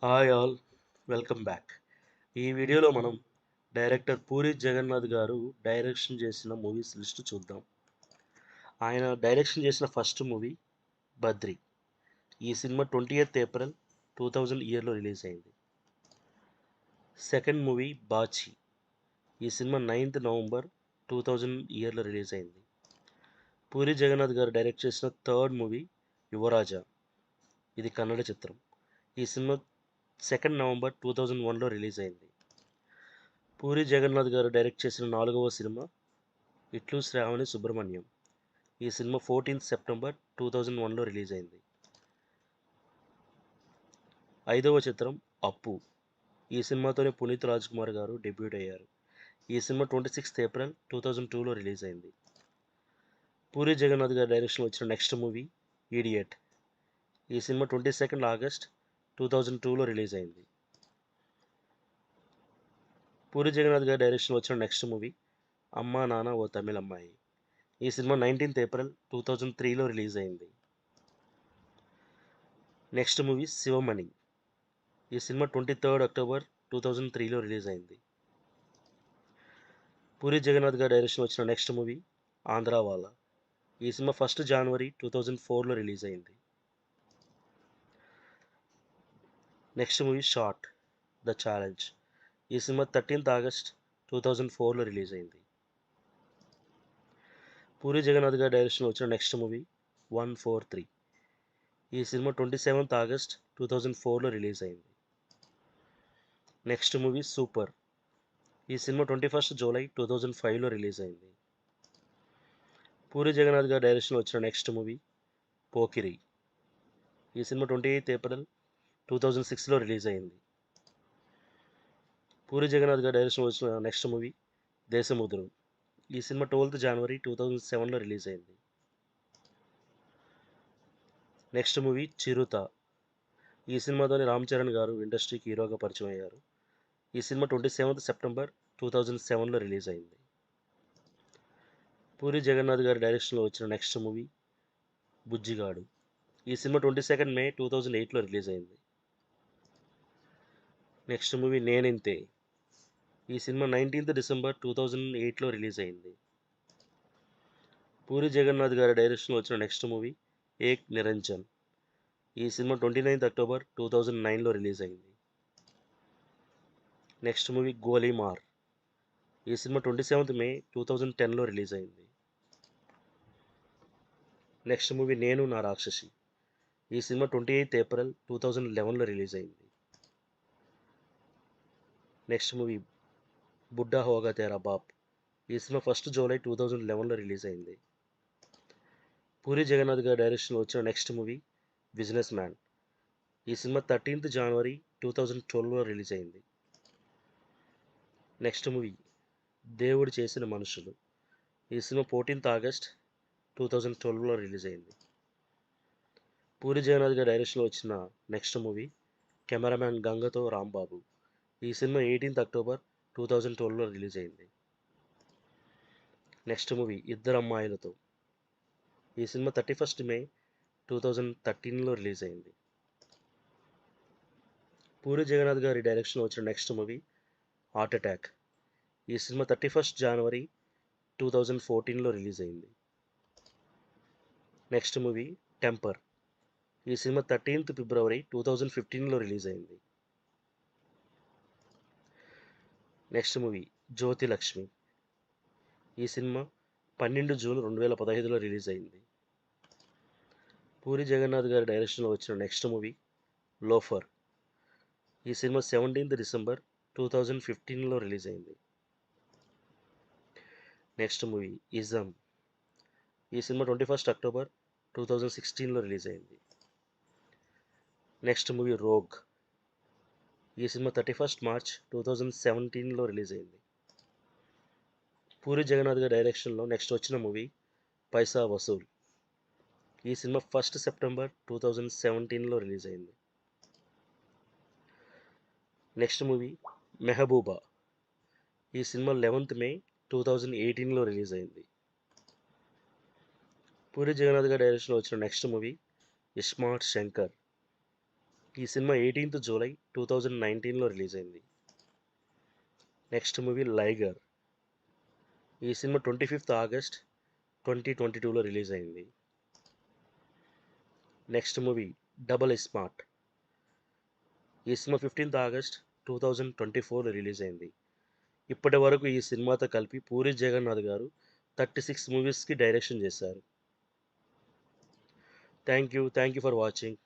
Hi all, welcome back. ఈ వీడియోలో మనం డైరెక్టర్ పూరి జగన్నాథ్ గారు డైరెక్షన్ చేసిన మూవీస్ లిస్ట్ చూద్దాం. ఆయన డైరెక్షన్ చేసిన ఫస్ట్ మూవీ బద్రి. ఈ సినిమా 20th ఏప్రిల్ 2000 ఇయర్లో రిలీజ్ అయింది. Second movie Bachi. ఈ సినిమా 9th నవంబర్ 2000 ఇయర్లో రిలీజ్ అయింది. పూరి జగన్నాథ్ గారు డైరెక్ట్ చేసిన థర్డ్ మూవీ యువరాజా. ఇది కన్నడ చిత్రం. ఈ సినిమా 2nd నవంబర్ 2001లో రిలీజ్ అయింది. పూరి జగన్నాథ్ గారు డైరెక్ట్ చేసిన 4వ సినిమా ఇట్లు శ్రావణి సుబ్రహ్మణ్యం. ఈ సినిమా 14th సెప్టెంబర్ 2001లో రిలీజ్ అయింది. 5వ చిత్రం అప్పు. ఈ సినిమాతోనే పునీత్ రాజ్ కుమార్ గారు డెబ్యూట్ అయ్యారు. ఈ సినిమా 26th ఏప్రిల్ 2002లో రిలీజ్ అయింది. పూరి జగన్నాథ్ గారి డైరెక్షన్లో వచ్చిన నెక్స్ట్ మూవీ ఈడియట్. ఈ సినిమా 22nd ఆగస్ట్ 2002లో రిలీజ్ అయింది. పూరి జగన్నాథ్ గారి డైరెక్షన్లో వచ్చిన నెక్స్ట్ మూవీ అమ్మా నాన్న ఓ తమిళ అమ్మాయి. ఈ సినిమా 19th ఏప్రిల్ 2003లో రిలీజ్ అయింది. Next movie Sivamani. ఈ సినిమా 23rd అక్టోబర్ 2003లో రిలీజ్ అయింది. పూరి జగన్నాథ్ గారి డైరెక్షన్ వచ్చిన నెక్స్ట్ మూవీ ఆంధ్రావాలా. ఈ సినిమా 1st జనవరి 2004లో రిలీజ్ అయింది. Next movie short the challenge. ఈ సినిమా 13th ఆగస్ట్ 2004లో రిలీజ్ అయింది. పూరి జగన్నాథ్ గారి డైరెక్షన్లో వచ్చిన నెక్స్ట్ మూవీ 143. ఈ సినిమా 27th ఆగస్ట్ 2004లో రిలీజ్ అయింది. Next movie super. ఈ సినిమా 21st జూలై 2005లో రిలీజ్ అయింది. పూరి జగన్నాథ్ గారి డైరెక్షన్లో వచ్చిన నెక్స్ట్ మూవీ పోకిరి. ఈ సినిమా 28th ఏప్రిల్ 2006లో రిలీజ్ అయింది. పూరి జగన్నాథ్ గారి డైరెక్షన్లో వచ్చిన నెక్స్ట్ మూవీ దేశముద్రు. ఈ సినిమా 12th జనవరి 2007లో రిలీజ్ అయింది. నెక్స్ట్ మూవీ చిరుత. ఈ సినిమాతోని రామ్ చరణ్ గారు ఇండస్ట్రీకి హీరోగా పరిచయం అయ్యారు. ఈ సినిమా 27th సెప్టెంబర్ 2007లో రిలీజ్ అయింది. పూరి జగన్నాథ్ గారి డైరెక్షన్లో వచ్చిన నెక్స్ట్ మూవీ బుజ్జిగాడు. ఈ సినిమా 22nd మే 2008లో రిలీజ్ అయింది. Next movie Neninthe. ఈ సినిమా 19th డిసెంబర్ 2008లో రిలీజ్ అయింది. పూరి జగన్నాథ్ గారి డైరెక్షన్లో వచ్చిన నెక్స్ట్ మూవీ ఏక్ నిరంజన్. ఈ సినిమా 29th అక్టోబర్ 2009లో రిలీజ్ అయింది. Next movie Golimaar. ఈ సినిమా 27th మే 2010లో రిలీజ్ అయింది. నెక్స్ట్ మూవీ నేను నా రాక్షసి. ఈ సినిమా 28th ఏప్రిల్ 2011లో రిలీజ్ అయింది. నెక్స్ట్ మూవీ బుడ్డా హోగా తేరా బాప్. ఈ సినిమా 1st జూలై 2011లో రిలీజ్ అయింది. పూరి జగన్నాథ్ గారి డైరెక్షన్లో వచ్చిన నెక్స్ట్ మూవీ బిజినెస్ మ్యాన్. ఈ సినిమా 13th జనవరి 2012లో రిలీజ్ అయింది. నెక్స్ట్ మూవీ దేవుడు చేసిన మనుషులు. ఈ సినిమా 14th ఆగస్ట్ 2012లో రిలీజ్ అయింది. పూరి జగన్నాథ్ గారి డైరెక్షన్లో వచ్చిన నెక్స్ట్ మూవీ కెమెరామ్యాన్ గంగతో రాంబాబు. ఈ సినిమా 18th అక్టోబర్ 2012లో రిలీజ్ అయింది. నెక్స్ట్ మూవీ ఇద్దరు అమ్మాయిలతో. ఈ సినిమా 31st మే 2013లో రిలీజ్ అయింది. పూరి జగన్నాథ్ గారి డైరెక్షన్లో వచ్చిన నెక్స్ట్ మూవీ హార్ట్ అటాక్. ఈ సినిమా 31st జనవరి 2014లో రిలీజ్ అయింది. Next movie temper. ఈ సినిమా 13th ఫిబ్రవరి 2015లో రిలీజ్ అయింది. నెక్స్ట్ మూవీ జ్యోతి లక్ష్మి. ఈ సినిమా 12 జూన్ 2015లో రిలీజ్ అయింది. పూరి జగన్నాథ్ గారి డైరెక్షన్లో వచ్చిన నెక్స్ట్ మూవీ లోఫర్. ఈ సినిమా 17th డిసెంబర్ 2015లో రిలీజ్ అయింది. Next movie ism. ఈ సినిమా 21st అక్టోబర్ 2016లో రిలీజ్ అయింది. Next movie rogue. ఈ సినిమా 31st మార్చ్ 2017లో రిలీజ్ అయింది. పూరి జగన్నాథ్ గారి డైరెక్షన్లో నెక్స్ట్ వచ్చిన మూవీ పైసా వసూల్. ఈ సినిమా 1st సెప్టెంబర్ 2017లో రిలీజ్ అయింది. Next movie Mehbooba. ఈ సినిమా 11th మే 2018లో రిలీజ్ అయింది. పూరి జగన్నాథ్ గారి డైరెక్షన్లో వచ్చిన నెక్స్ట్ మూవీ ఇస్మార్ట్ శంకర్. ఈ సినిమా 18th జూలై 2019లో రిలీజ్ అయింది. నెక్స్ట్ మూవీ లైగర్. ఈ సినిమా 25th ఆగస్ట్ 2022లో రిలీజ్ అయింది. Next movie double smart. ఈ సినిమా 15th ఆగస్ట్ 2024లో రిలీజ్ అయింది. ఇప్పటి వరకు ఈ సినిమాతో కలిపి పూరి జగన్నాథ్ గారు 36 మూవీస్కి డైరెక్షన్ చేశారు. Thank you for watching.